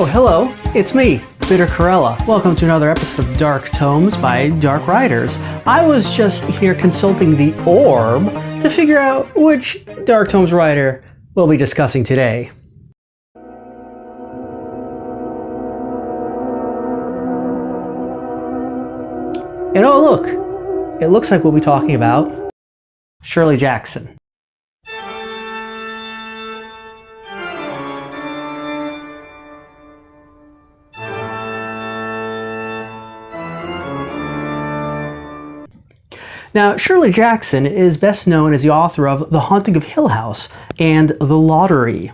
hello, it's me, Bitter Corella. Welcome to another episode of Dark Tomes by Dark Writers. I was just here consulting the Orb to figure out which Dark Tomes writer we'll be discussing today. And oh look, it looks like we'll be talking about Shirley Jackson. Now, Shirley Jackson is best known as the author of The Haunting of Hill House and The Lottery,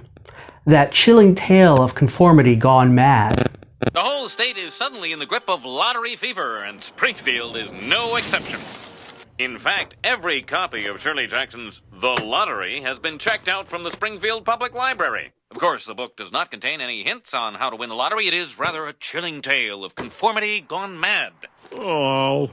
that chilling tale of conformity gone mad. The whole state is suddenly in the grip of lottery fever, and Springfield is no exception. In fact, every copy of Shirley Jackson's The Lottery has been checked out from the Springfield Public Library. Of course, the book does not contain any hints on how to win the lottery. It is rather a chilling tale of conformity gone mad. Oh.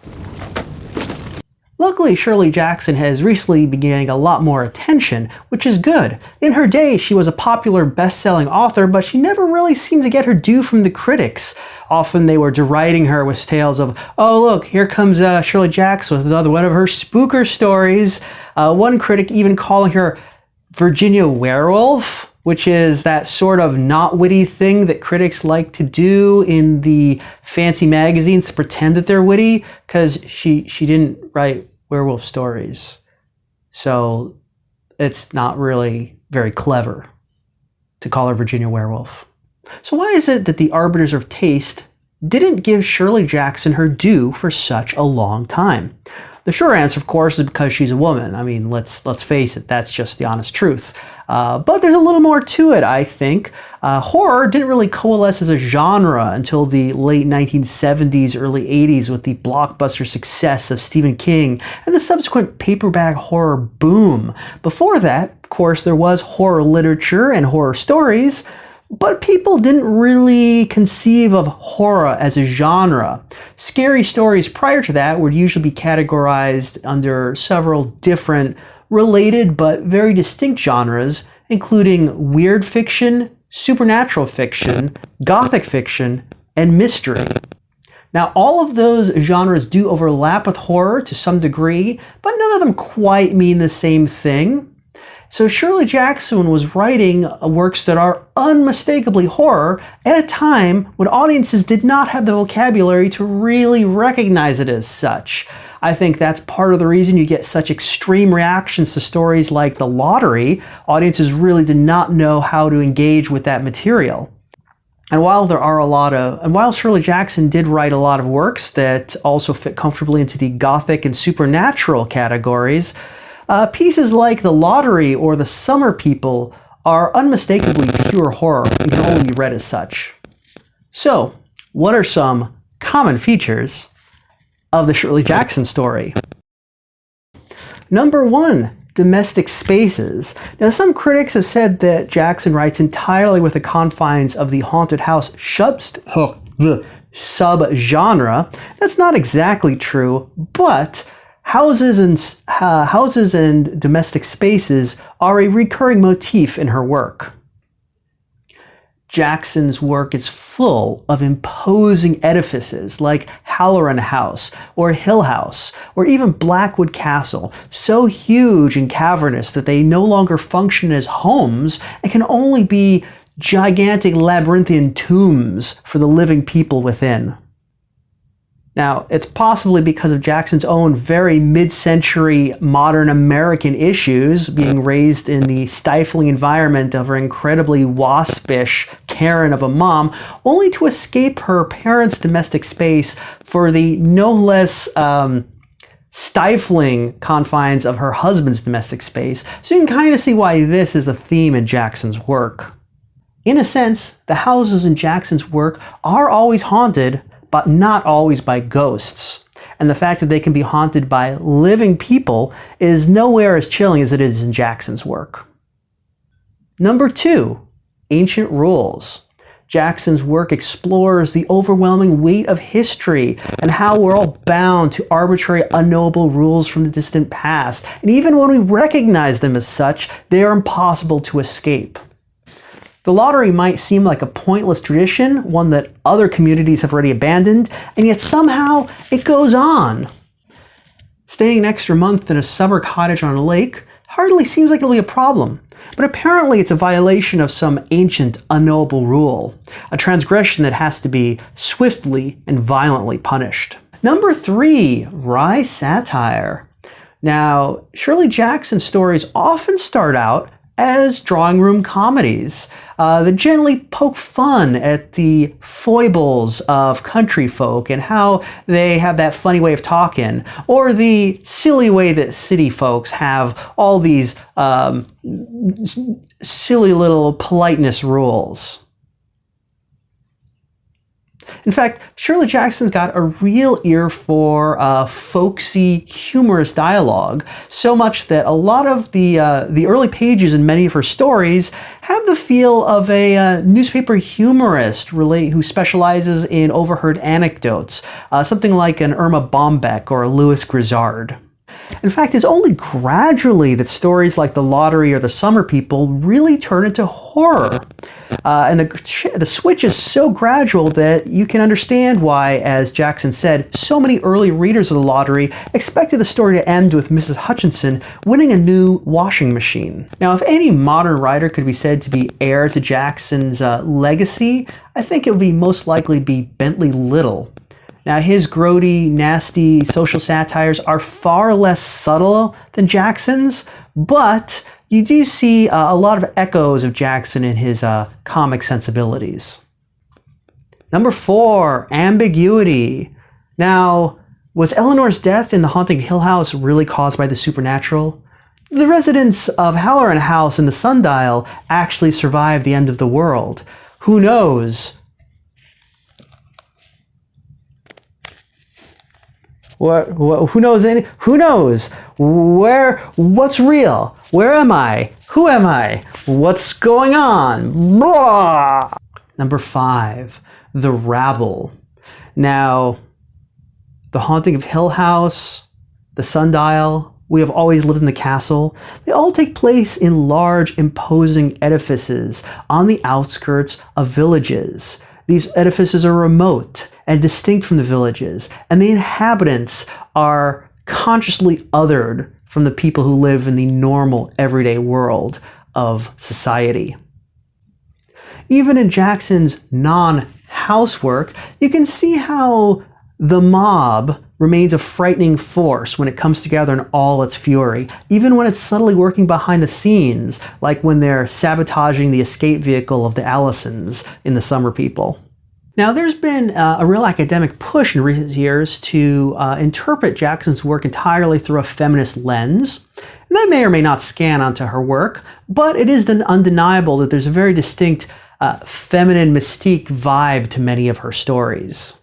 Luckily, Shirley Jackson has recently been getting a lot more attention, which is good. In her day, she was a popular best-selling author, but she never really seemed to get her due from the critics. Often they were deriding her with tales of, oh look, here comes Shirley Jackson with another one of her spooker stories. One critic even calling her Virginia Werewolf, which is that sort of not witty thing that critics like to do in the fancy magazines to pretend that they're witty, because she didn't write werewolf stories. So it's not really very clever to call her Virginia Werewolf. So why is it that the arbiters of taste didn't give Shirley Jackson her due for such a long time? The short answer, of course, is because she's a woman. I mean, let's face it, that's just the honest truth. But there's a little more to it, I think. Horror didn't really coalesce as a genre until the late 1970s, early 80s with the blockbuster success of Stephen King and the subsequent paperback horror boom. Before that, of course, there was horror literature and horror stories, but people didn't really conceive of horror as a genre. Scary stories prior to that would usually be categorized under several different related but very distinct genres, including weird fiction, supernatural fiction, gothic fiction, and mystery. Now, all of those genres do overlap with horror to some degree, but none of them quite mean the same thing. So Shirley Jackson was writing works that are unmistakably horror at a time when audiences did not have the vocabulary to really recognize it as such. I think that's part of the reason you get such extreme reactions to stories like The Lottery. Audiences really did not know how to engage with that material. And while Shirley Jackson did write a lot of works that also fit comfortably into the gothic and supernatural categories, pieces like The Lottery or The Summer People are unmistakably pure horror and can only be read as such. So, what are some common features of the Shirley Jackson story? Number one, domestic spaces. Now, some critics have said that Jackson writes entirely with the confines of the haunted house subgenre. That's not exactly true, but houses and domestic spaces are a recurring motif in her work. Jackson's work is full of imposing edifices like Halloran House or Hill House or even Blackwood Castle, so huge and cavernous that they no longer function as homes and can only be gigantic labyrinthian tombs for the living people within. Now, it's possibly because of Jackson's own very mid-century modern American issues, being raised in the stifling environment of her incredibly waspish Karen of a mom, only to escape her parents' domestic space for the no less stifling confines of her husband's domestic space. So you can kind of see why this is a theme in Jackson's work. In a sense, the houses in Jackson's work are always haunted, but not always by ghosts. And the fact that they can be haunted by living people is nowhere as chilling as it is in Jackson's work. Number two, ancient rules. Jackson's work explores the overwhelming weight of history and how we're all bound to arbitrary, unknowable rules from the distant past. And even when we recognize them as such, they are impossible to escape. The lottery might seem like a pointless tradition, one that other communities have already abandoned, and yet somehow it goes on. Staying an extra month in a summer cottage on a lake hardly seems like it'll be a problem, but apparently it's a violation of some ancient, unknowable rule, a transgression that has to be swiftly and violently punished. Number 3, wry satire. Now, Shirley Jackson's stories often start out as drawing room comedies that gently poke fun at the foibles of country folk and how they have that funny way of talking, or the silly way that city folks have all these silly little politeness rules. In fact, Shirley Jackson's got a real ear for folksy, humorous dialogue, so much that a lot of the early pages in many of her stories have the feel of a newspaper humorist who specializes in overheard anecdotes, something like an Irma Bombeck or a Louis Grizzard. In fact, it's only gradually that stories like The Lottery or The Summer People really turn into horror. And the switch is so gradual that you can understand why, as Jackson said, so many early readers of The Lottery expected the story to end with Mrs. Hutchinson winning a new washing machine. Now, if any modern writer could be said to be heir to Jackson's legacy, I think it would most likely be Bentley Little. Now, his grody, nasty social satires are far less subtle than Jackson's, but you do see a lot of echoes of Jackson in his comic sensibilities. Number 4, ambiguity. Now, was Eleanor's death in The Haunting of Hill House really caused by the supernatural? The residents of Halloran House in the Sundial actually survived the end of the world. Who knows? Who knows? Who knows? What's real? Where am I? Who am I? What's going on? Blah! Number 5, the rabble. Now, The Haunting of Hill House, The Sundial, We Have Always Lived in the Castle, they all take place in large, imposing edifices on the outskirts of villages. These edifices are remote and distinct from the villages, and the inhabitants are consciously othered from the people who live in the normal, everyday world of society. Even in Jackson's non-housework, you can see how the mob remains a frightening force when it comes together in all its fury, even when it's subtly working behind the scenes, like when they're sabotaging the escape vehicle of the Allisons in The Summer People. Now, there's been a real academic push in recent years to interpret Jackson's work entirely through a feminist lens. And that may or may not scan onto her work, but it is undeniable that there's a very distinct feminine mystique vibe to many of her stories.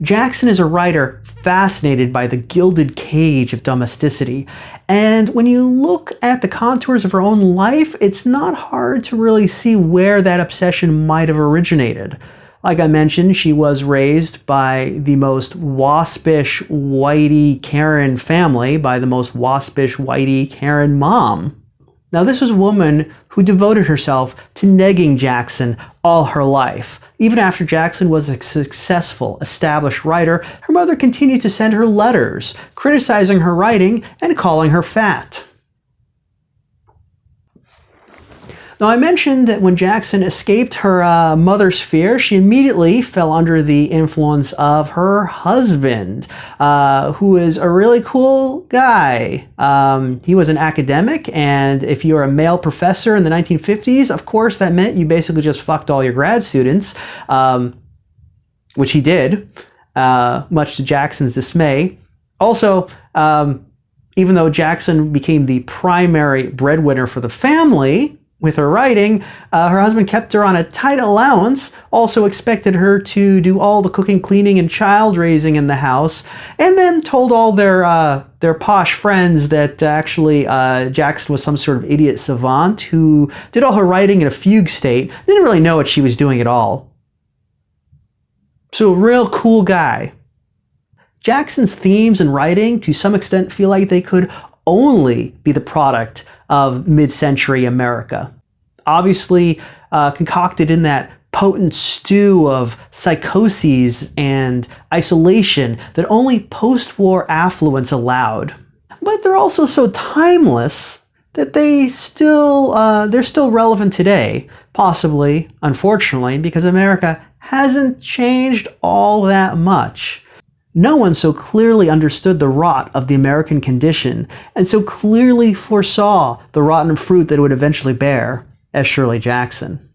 Jackson is a writer fascinated by the gilded cage of domesticity, and when you look at the contours of her own life, it's not hard to really see where that obsession might have originated. Like I mentioned, she was raised by the most waspish, whitey Karen family, by the most waspish, whitey Karen mom. Now, this was a woman who devoted herself to negging Jackson all her life. Even after Jackson was a successful, established writer, her mother continued to send her letters, criticizing her writing and calling her fat. Now, I mentioned that when Jackson escaped her mother's fear, she immediately fell under the influence of her husband, who is a really cool guy. He was an academic, and if you were a male professor in the 1950s, of course, that meant you basically just fucked all your grad students, which he did, much to Jackson's dismay. Also, even though Jackson became the primary breadwinner for the family, with her writing, her husband kept her on a tight allowance, also expected her to do all the cooking, cleaning, and child raising in the house, and then told all their posh friends that actually Jackson was some sort of idiot savant who did all her writing in a fugue state, didn't really know what she was doing at all. So a real cool guy. Jackson's themes and writing, to some extent, feel like they could only be the product of mid-century America. Obviously, concocted in that potent stew of psychoses and isolation that only post-war affluence allowed. But they're also so timeless that they're still relevant today, possibly, unfortunately, because America hasn't changed all that much. No one so clearly understood the rot of the American condition and so clearly foresaw the rotten fruit that it would eventually bear as Shirley Jackson.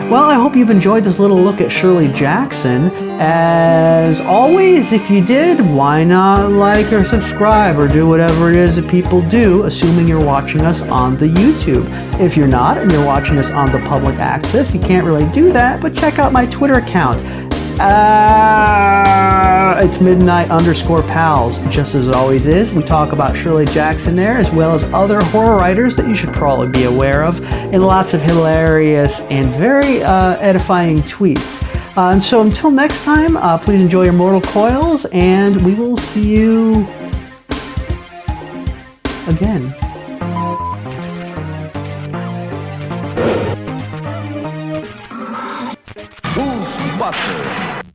Well, I hope you've enjoyed this little look at Shirley Jackson. As always, if you did, why not like or subscribe or do whatever it is that people do, assuming you're watching us on the YouTube. If you're not and you're watching us on the public access, you can't really do that, but check out my Twitter account. It's midnight_pals, just as it always is. We talk about Shirley Jackson there, as well as other horror writers that you should probably be aware of, and lots of hilarious and very edifying tweets. And so until next time, please enjoy your mortal coils, and we will see you again. Ghostbusters.